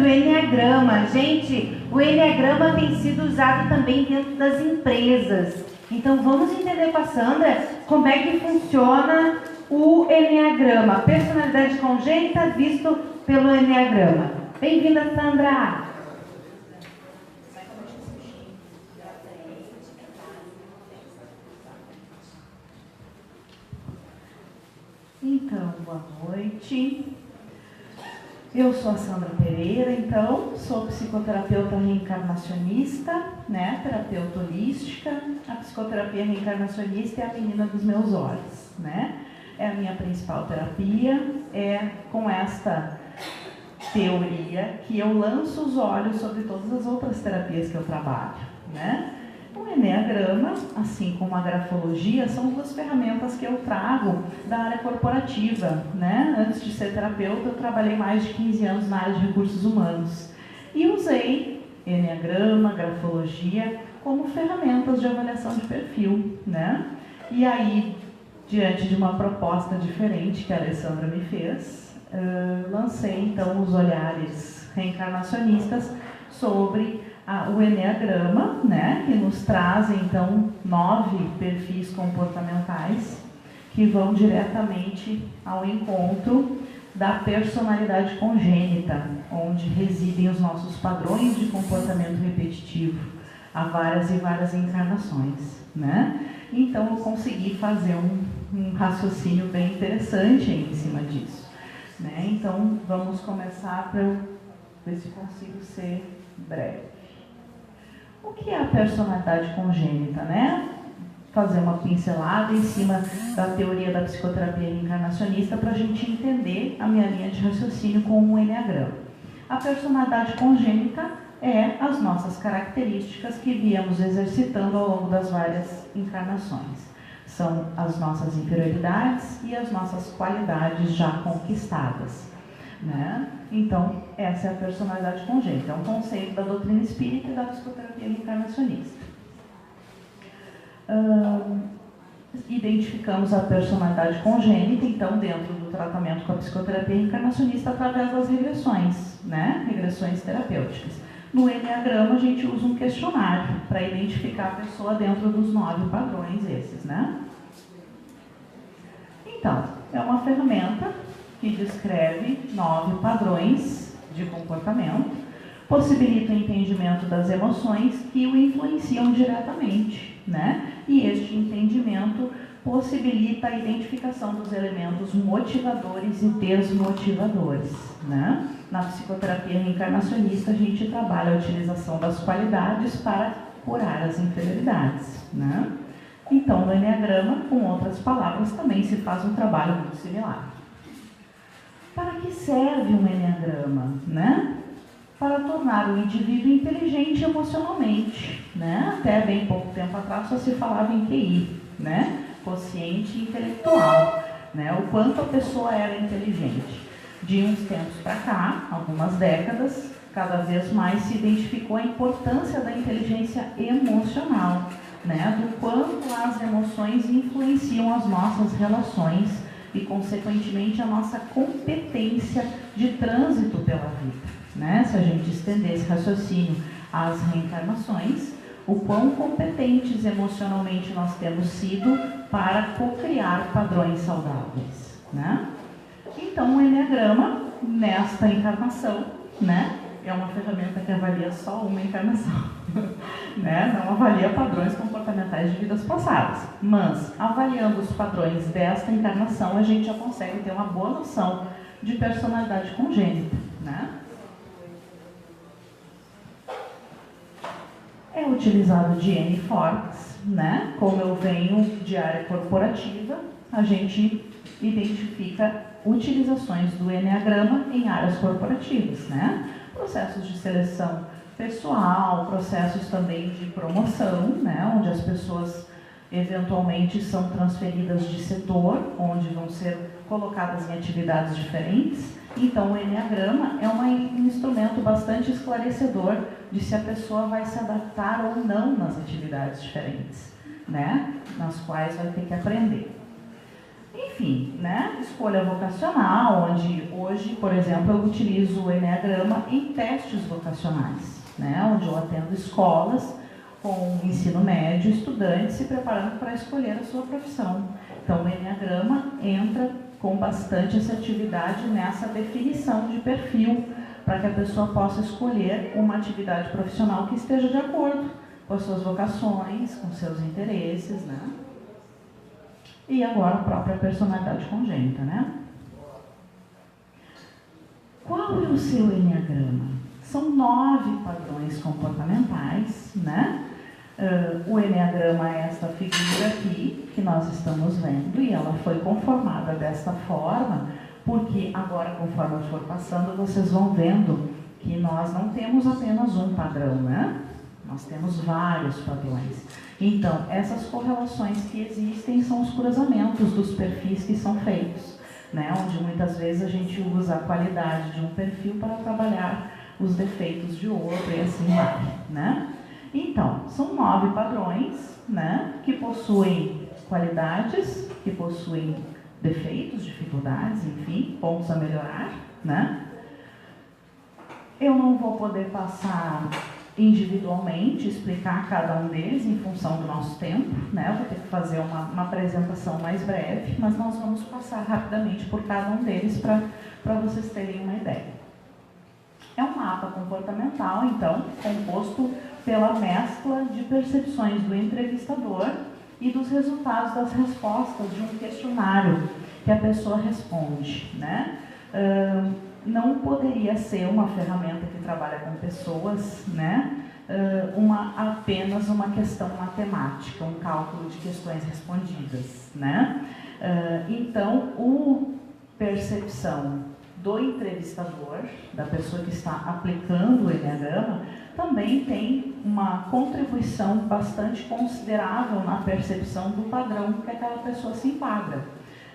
Enneagrama. Gente, o Enneagrama tem sido usado também dentro das empresas. Então vamos entender com a Sandra como é que funciona o Enneagrama. Personalidade congênita visto pelo Enneagrama. Bem-vinda, Sandra! Então, boa noite. Eu sou a Sandra Pereira, então, sou psicoterapeuta reencarnacionista, né, terapeuta holística. A psicoterapia reencarnacionista é a menina dos meus olhos, né? É a minha principal terapia, é com esta teoria que eu lanço os olhos sobre todas as outras terapias que eu trabalho, né? O Enneagrama, assim como a grafologia, são duas ferramentas que eu trago da área corporativa, né? Antes de ser terapeuta, eu trabalhei mais de 15 anos na área de recursos humanos e usei Enneagrama, grafologia como ferramentas de avaliação de perfil, né? E aí, diante de uma proposta diferente que a Alessandra me fez, lancei então os olhares reencarnacionistas sobre o Enneagrama, né, que nos traz então 9 perfis comportamentais que vão diretamente ao encontro da personalidade congênita, onde residem os nossos padrões de comportamento repetitivo há várias e várias encarnações, né? Então eu consegui fazer um raciocínio bem interessante em cima disso, né? Então vamos começar para eu ver se consigo ser breve. O que é a personalidade congênita, né? Fazer uma pincelada em cima da teoria da psicoterapia reencarnacionista para a gente entender a minha linha de raciocínio com o Enneagrama. A personalidade congênita é as nossas características que viemos exercitando ao longo das várias encarnações. São as nossas inferioridades e as nossas qualidades já conquistadas, né? Então, essa é a personalidade congênita, é um conceito da doutrina espírita e da psicoterapia reencarnacionista. Identificamos a personalidade congênita, então, dentro do tratamento com a psicoterapia reencarnacionista, através das regressões, né? Regressões terapêuticas. No Enneagrama, a gente usa um questionário para identificar a pessoa dentro dos 9 padrões esses, né? Então, é uma ferramenta que descreve 9 padrões de comportamento, possibilita o entendimento das emoções que o influenciam diretamente, né? E este entendimento possibilita a identificação dos elementos motivadores e desmotivadores, né? Na psicoterapia reencarnacionista, a gente trabalha a utilização das qualidades para curar as inferioridades, né? Então, no Enneagrama, com outras palavras, também se faz um trabalho muito similar. Para que serve um Enneagrama, né? Para tornar o indivíduo inteligente emocionalmente, né? Até bem pouco tempo atrás só se falava em QI, né? Quociente intelectual, né? O quanto a pessoa era inteligente. De uns tempos para cá, algumas décadas, cada vez mais se identificou a importância da inteligência emocional, né? Do quanto as emoções influenciam as nossas relações e, consequentemente, a nossa competência de trânsito pela vida, né? Se a gente estender esse raciocínio às reencarnações, o quão competentes emocionalmente nós temos sido para co-criar padrões saudáveis, né? Então, o Enneagrama, nesta encarnação, né, é uma ferramenta que avalia só uma encarnação, né? Não avalia padrões comportamentais de vidas passadas, mas avaliando os padrões desta encarnação, a gente já consegue ter uma boa noção de personalidade congênita, né? É utilizado de N formas, né? Como eu venho de área corporativa, a gente identifica utilizações do Enneagrama em áreas corporativas, né? Processos de seleção pessoal, processos também de promoção, né? Onde as pessoas eventualmente são transferidas de setor, onde vão ser colocadas em atividades diferentes. Então, o Enneagrama é um instrumento bastante esclarecedor de se a pessoa vai se adaptar ou não nas atividades diferentes, né? Nas quais vai ter que aprender. Enfim, né? Escolha vocacional, onde hoje, por exemplo, eu utilizo o Eneagrama em testes vocacionais, né? Onde eu atendo escolas com ensino médio, estudantes se preparando para escolher a sua profissão. Então, o Eneagrama entra com bastante assertividade nessa definição de perfil, para que a pessoa possa escolher uma atividade profissional que esteja de acordo com as suas vocações, com seus interesses, né? E agora a própria personalidade congênita, né? Qual é o seu Eneagrama? São 9 padrões comportamentais, né? O Eneagrama é esta figura aqui, que nós estamos vendo, e ela foi conformada desta forma, porque agora, conforme eu for passando, vocês vão vendo que nós não temos apenas um padrão, né? Nós temos vários padrões. Então, essas correlações que existem são os cruzamentos dos perfis que são feitos, né? Onde muitas vezes a gente usa a qualidade de um perfil para trabalhar os defeitos de outro e assim vai, né? Então, são 9 padrões, né? Que possuem qualidades, que possuem defeitos, dificuldades, enfim, pontos a melhorar, né? Eu não vou poder passar individualmente, explicar cada um deles em função do nosso tempo, né? Eu vou ter que fazer uma apresentação mais breve, mas nós vamos passar rapidamente por cada um deles para vocês terem uma ideia. É um mapa comportamental, então, composto pela mescla de percepções do entrevistador e dos resultados das respostas de um questionário que a pessoa responde, né? Não poderia ser uma ferramenta que trabalha com pessoas, né? Apenas uma questão matemática, um cálculo de questões respondidas, né? Então, percepção do entrevistador, da pessoa que está aplicando o Eneagrama, também tem uma contribuição bastante considerável na percepção do padrão que aquela pessoa se enquadra,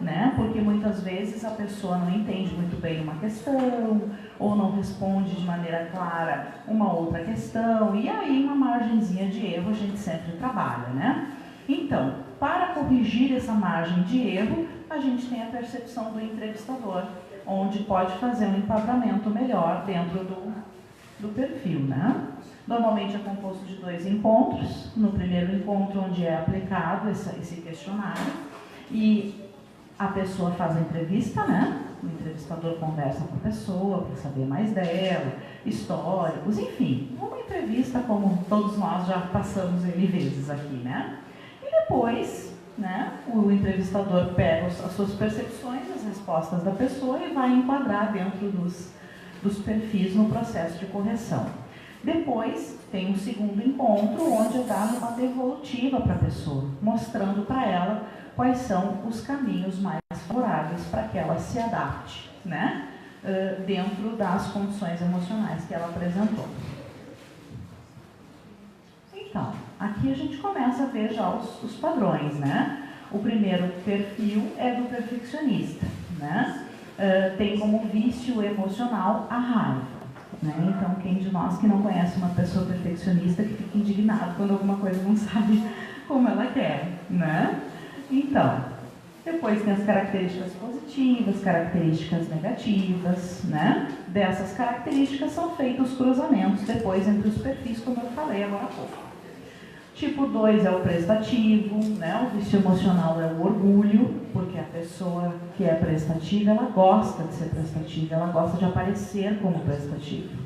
né? Porque muitas vezes a pessoa não entende muito bem uma questão, ou não responde de maneira clara uma outra questão, e aí uma margenzinha de erro a gente sempre trabalha, né? Então, para corrigir essa margem de erro, a gente tem a percepção do entrevistador, onde pode fazer um enquadramento melhor dentro do perfil, né? Normalmente é composto de 2 encontros. No primeiro encontro, onde é aplicado esse questionário, e a pessoa faz a entrevista, né? O entrevistador conversa com a pessoa para saber mais dela, históricos, enfim, uma entrevista como todos nós já passamos N vezes aqui, né? E depois, né, o entrevistador pega as suas percepções, as respostas da pessoa e vai enquadrar dentro dos perfis no processo de correção. Depois tem um segundo encontro, onde é dado uma devolutiva para a pessoa, mostrando para ela quais são os caminhos mais favoráveis para que ela se adapte, né, dentro das condições emocionais que ela apresentou. Então, aqui a gente começa a ver já os padrões, né? O primeiro perfil é do perfeccionista, né? Tem como vício emocional a raiva, né? Então, quem de nós que não conhece uma pessoa perfeccionista que fica indignado quando alguma coisa não sabe como ela quer, né? Então, depois tem as características positivas, características negativas, né? Dessas características são feitos os cruzamentos depois entre os perfis, como eu falei agora há pouco. Tipo 2 é o prestativo, né? O vício emocional é o orgulho, porque a pessoa que é prestativa, ela gosta de ser prestativa, ela gosta de aparecer como prestativo,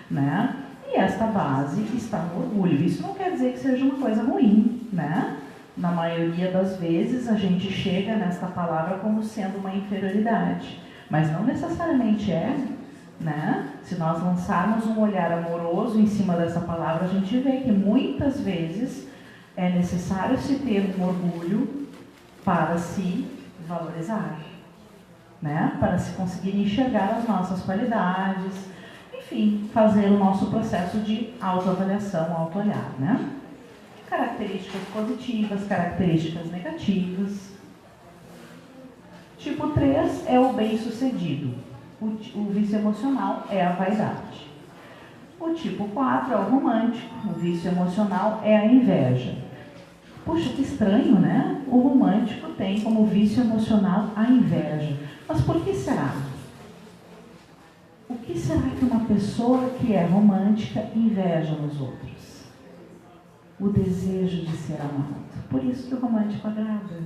né? E esta base está no orgulho. Isso não quer dizer que seja uma coisa ruim, né? Na maioria das vezes a gente chega nesta palavra como sendo uma inferioridade, mas não necessariamente é, né? Se nós lançarmos um olhar amoroso em cima dessa palavra, a gente vê que muitas vezes é necessário se ter um orgulho para se valorizar, né? Para se conseguir enxergar as nossas qualidades, enfim, fazer o nosso processo de autoavaliação, autoolhar, né? Características positivas, características negativas. Tipo 3 é o bem-sucedido. O vício emocional é a vaidade. O tipo 4 é o romântico. O vício emocional é a inveja. puxa, que estranho, né? O romântico tem como vício emocional a inveja. Mas por que será? O que será que uma pessoa que é romântica inveja nos outros? O desejo de ser amado. Por isso que o romântico agrada.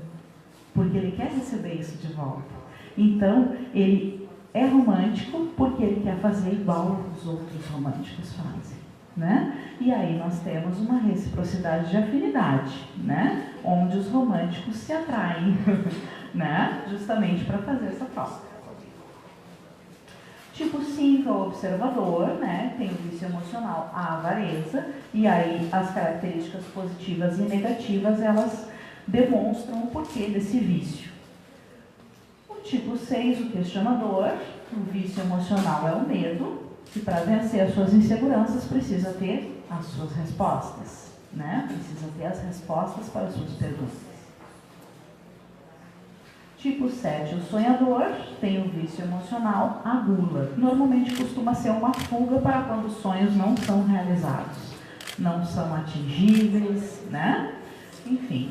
Porque ele quer receber isso de volta. Então, ele é romântico porque ele quer fazer igual os outros românticos fazem, né? E aí nós temos uma reciprocidade de afinidade, né? Onde os românticos se atraem, né? Justamente para fazer essa troca. Tipo 5 é o observador, né? Tem o vício emocional, a avareza, e aí as características positivas e negativas, elas demonstram o porquê desse vício. O tipo 6, o questionador, o vício emocional é o medo, e para vencer as suas inseguranças precisa ter as suas respostas, né? Precisa ter as respostas para as suas perguntas. Tipo 7, o sonhador, tem o vício emocional, a gula. Normalmente costuma ser uma fuga para quando os sonhos não são realizados, não são atingíveis, né? Enfim.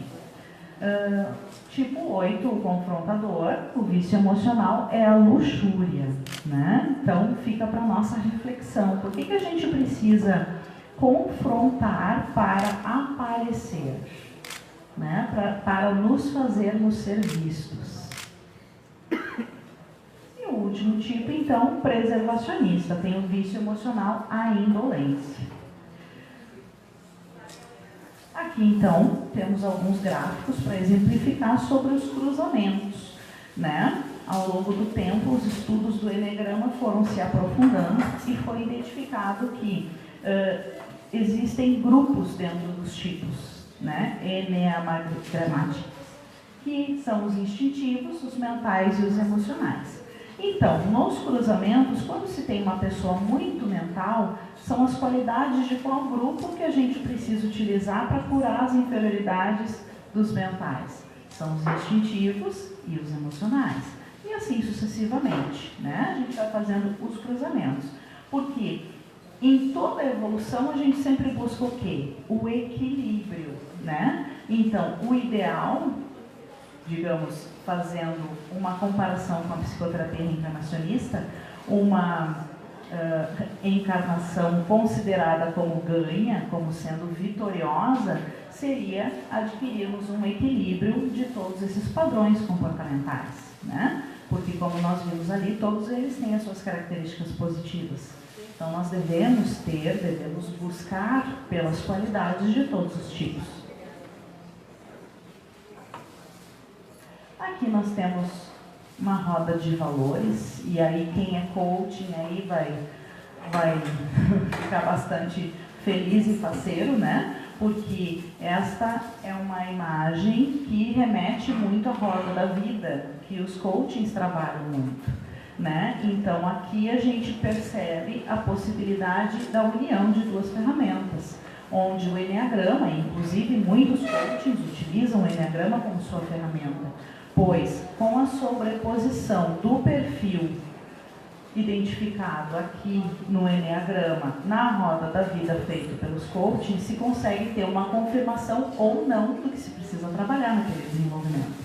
Tipo 8, o confrontador, o vício emocional é a luxúria, né? Então fica para a nossa reflexão. Por que a gente precisa confrontar para aparecer, né? Para nos fazermos ser vistos? E o último tipo, então, preservacionista, tem o vício emocional, a indolência. Aqui, então, temos alguns gráficos para exemplificar sobre os cruzamentos, né? Ao longo do tempo, os estudos do Eneagrama foram se aprofundando e foi identificado que existem grupos dentro dos tipos, né? Eneagramáticos, que são os instintivos, os mentais e os emocionais. Então, nos cruzamentos, quando se tem uma pessoa muito mental, são as qualidades de qual grupo que a gente precisa utilizar para curar as inferioridades dos mentais. São os instintivos e os emocionais. E assim sucessivamente, né? A gente vai fazendo os cruzamentos. Porque em toda a evolução a gente sempre busca o quê? O equilíbrio, né? Então, o ideal, digamos, fazendo uma comparação com a psicoterapia reencarnacionista, uma encarnação considerada como ganha, como sendo vitoriosa, seria adquirirmos um equilíbrio de todos esses padrões comportamentais, né? Porque, como nós vimos ali, todos eles têm as suas características positivas. Então, nós devemos buscar pelas qualidades de todos os tipos. Aqui nós temos uma roda de valores, e aí quem é coaching aí vai ficar bastante feliz e faceiro, né? Porque esta é uma imagem que remete muito à roda da vida, que os coachings trabalham muito, né? Então aqui a gente percebe a possibilidade da união de duas ferramentas, onde o Eneagrama, inclusive muitos coachings utilizam o Eneagrama como sua ferramenta, pois com a sobreposição do perfil identificado aqui no Eneagrama, na roda da vida feito pelos coachings, se consegue ter uma confirmação ou não do que se precisa trabalhar naquele desenvolvimento,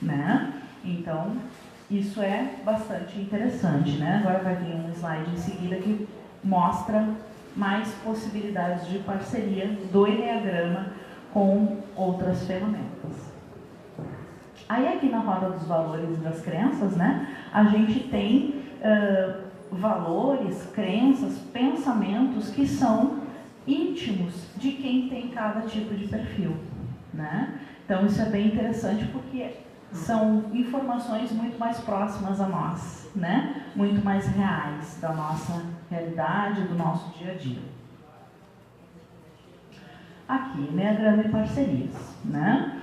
né? Então, isso é bastante interessante, né? Agora vai vir um slide em seguida que mostra mais possibilidades de parceria do Eneagrama com outras ferramentas. Aí aqui na roda dos valores e das crenças, né, a gente tem valores, crenças, pensamentos que são íntimos de quem tem cada tipo de perfil, né? Então isso é bem interessante porque são informações muito mais próximas a nós, né? Muito mais reais da nossa realidade, do nosso dia a dia. Aqui, Eneagrama e parcerias, né?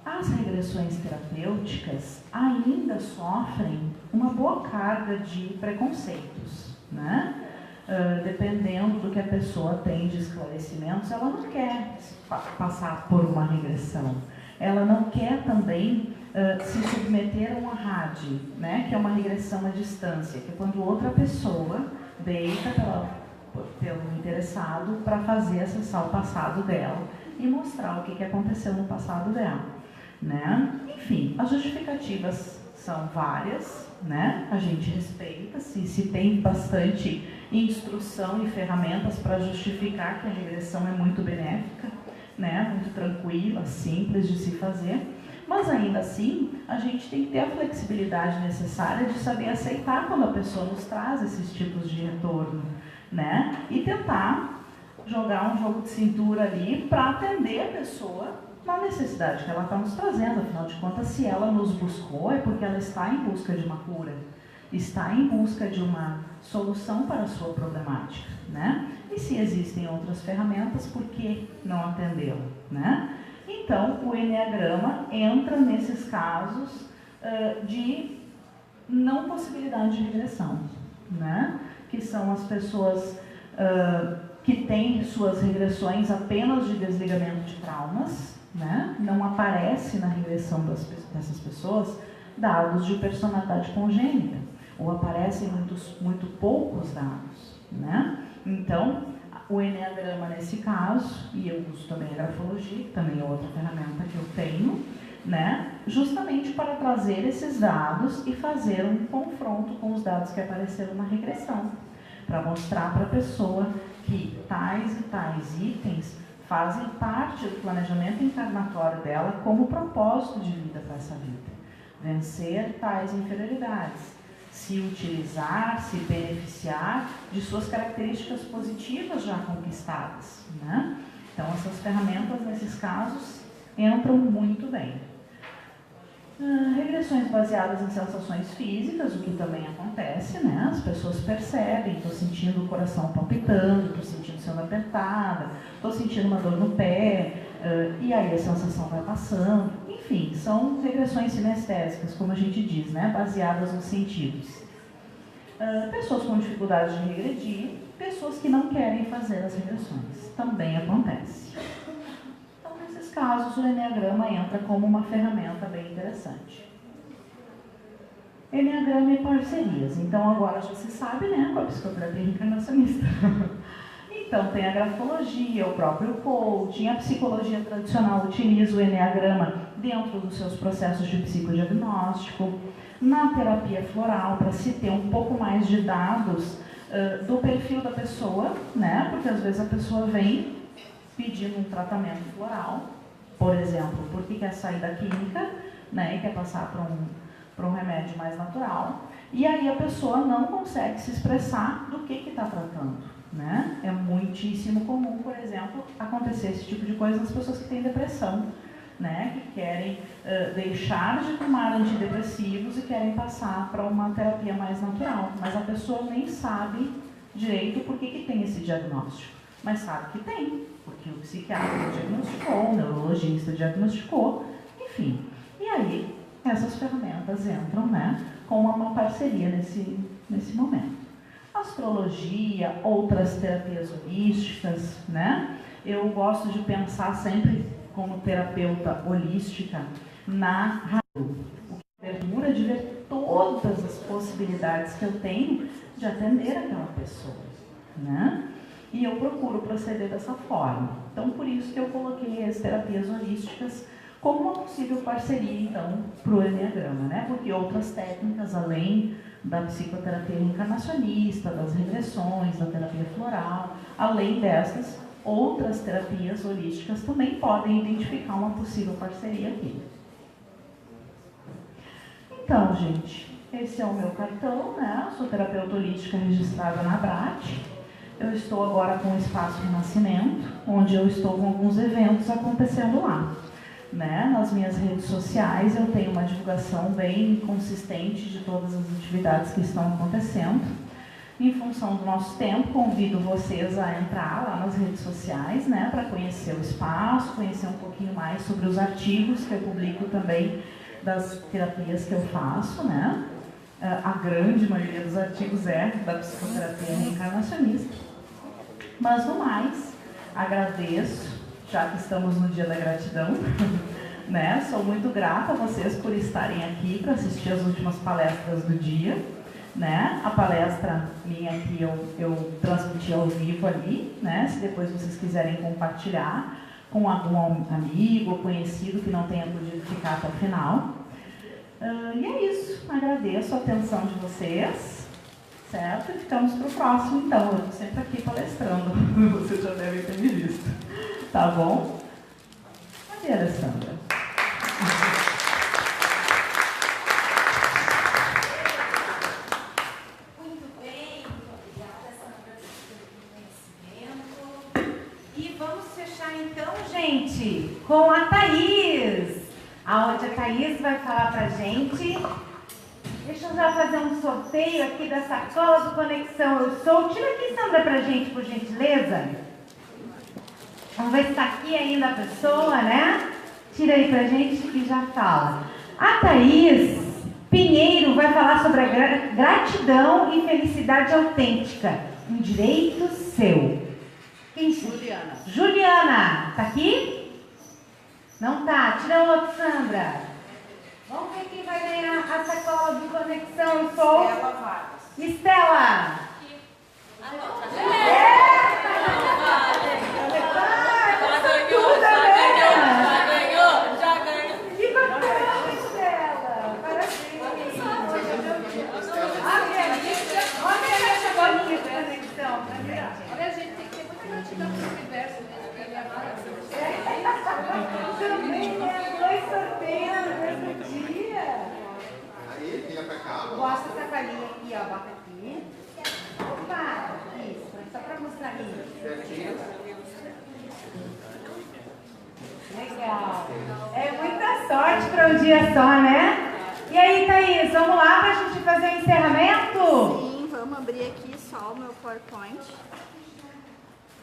As regressões terapêuticas ainda sofrem uma boa carga de preconceitos, né? Dependendo do que a pessoa tem de esclarecimentos, ela não quer passar por uma regressão. Ela não quer também se submeter a uma RAD, né? Que é uma regressão à distância, que é quando outra pessoa deita pela pelo interessado para fazer acessar o passado dela e mostrar o que aconteceu no passado dela, né? Enfim, as justificativas são várias, né? A gente respeita, se tem bastante instrução e ferramentas para justificar que a regressão é muito benéfica, né? Muito tranquila, simples de se fazer, mas ainda assim a gente tem que ter a flexibilidade necessária de saber aceitar quando a pessoa nos traz esses tipos de retorno, né? E tentar jogar um jogo de cintura ali para atender a pessoa na necessidade que ela está nos trazendo. Afinal de contas, se ela nos buscou, é porque ela está em busca de uma cura, está em busca de uma solução para a sua problemática, né? E se existem outras ferramentas, por que não atendê-la, né? Então, o Enneagrama entra nesses casos de não possibilidade de regressão, né? Que são as pessoas que têm suas regressões apenas de desligamento de traumas, né? Não aparece na regressão dessas pessoas dados de personalidade congênita, ou aparecem muito poucos dados, né? Então, o Enneagrama nesse caso, e eu uso também a grafologia, que também é outra ferramenta que eu tenho, né? Justamente para trazer esses dados e fazer um confronto com os dados que apareceram na regressão, para mostrar para a pessoa que tais e tais itens fazem parte do planejamento encarnatório dela como propósito de vida para essa vida. Vencer tais inferioridades, se utilizar, se beneficiar de suas características positivas já conquistadas, né? Então, essas ferramentas, nesses casos, entram muito bem. Regressões baseadas em sensações físicas, o que também acontece, né? As pessoas percebem, estou sentindo o coração palpitando, estou sentindo sendo apertada, estou sentindo uma dor no pé, e aí a sensação vai passando. Enfim, são regressões sinestésicas, como a gente diz, né? Baseadas nos sentidos. Pessoas com dificuldade de regredir, pessoas que não querem fazer as regressões, também acontece. Nesses casos, o Enneagrama entra como uma ferramenta bem interessante. Enneagrama e parcerias. Então, agora já se sabe, né, com a psicoterapia reencarnacionista. Então, tem a grafologia, o próprio coaching, a psicologia tradicional utiliza o Enneagrama dentro dos seus processos de psicodiagnóstico. Na terapia floral, para se ter um pouco mais de dados do perfil da pessoa, né, porque às vezes a pessoa vem pedindo um tratamento floral, por exemplo, porque quer sair da química, né, e quer passar para um remédio mais natural, e aí a pessoa não consegue se expressar do que está tratando, né? É muitíssimo comum, por exemplo, acontecer esse tipo de coisa nas pessoas que têm depressão, né, que querem deixar de tomar antidepressivos e querem passar para uma terapia mais natural, mas a pessoa nem sabe direito por que tem esse diagnóstico, mas sabe que tem, porque o psiquiatra diagnosticou, o neurologista diagnosticou, enfim. E aí, essas ferramentas entram, né, com uma parceria nesse momento. Astrologia, outras terapias holísticas, né? Eu gosto de pensar sempre como terapeuta holística na abertura de ver todas as possibilidades que eu tenho de atender aquela pessoa, né? E eu procuro proceder dessa forma. Então, por isso que eu coloquei as terapias holísticas como uma possível parceria, então, para o Enneagrama, né? Porque outras técnicas, além da psicoterapia reencarnacionista, das regressões, da terapia floral, além dessas, outras terapias holísticas também podem identificar uma possível parceria aqui. Então, gente, esse é o meu cartão, né? Eu sou terapeuta holística registrada na ABRAT. Eu estou agora com o Espaço Renascimento, onde eu estou com alguns eventos acontecendo lá, né? Nas minhas redes sociais eu tenho uma divulgação bem consistente de todas as atividades que estão acontecendo. Em função do nosso tempo, convido vocês a entrar lá nas redes sociais, né, para conhecer o espaço, conhecer um pouquinho mais sobre os artigos que eu publico também das terapias que eu faço, né? A grande maioria dos artigos é da psicoterapia reencarnacionista. Mas, no mais, agradeço, já que estamos no Dia da Gratidão, né? Sou muito grata a vocês por estarem aqui para assistir as últimas palestras do dia, né? A palestra minha aqui, eu transmiti ao vivo ali, né? Se depois vocês quiserem compartilhar com algum amigo ou conhecido que não tenha podido ficar até o final. E é isso. Agradeço a atenção de vocês, certo? E ficamos para o próximo, então. Eu estou sempre aqui palestrando. Vocês já devem ter me visto. Tá bom? Cadê a Alessandra? Muito bem, muito obrigada, Sandra, pelo conhecimento. E vamos fechar então, gente, com a Thaís. Aonde a Thaís vai falar pra gente. Deixa eu já fazer um sorteio aqui da sacola do Conexão Eu Sou. Tira aqui, Sandra, pra gente, por gentileza. Vamos ver se está aqui ainda a pessoa, né? Tira aí pra gente e já fala. A Thaís Pinheiro vai falar sobre a gratidão e felicidade autêntica. Um direito seu. Quem? Juliana. Juliana, tá aqui? Não tá. Tira o outro, Sandra. Vamos ver quem vai ganhar a sacola do Conexão Eu Sou. Estela Vargas. Estela. Olha, a gente tem que ter muita gratidão pelo universo, né? Ele é maravilhoso. Também, né? 2 sorteios no mesmo dia. Aí, vira pra cá. Gosta dessa palhinha aqui, ó. Bota aqui. Opa! Isso, só pra mostrar aqui. Certinho. Legal. É muita sorte para um dia só, né? E aí, Thaís, vamos lá pra gente fazer o encerramento? Sim, vamos abrir aqui só o meu PowerPoint.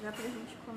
Já pra gente começar.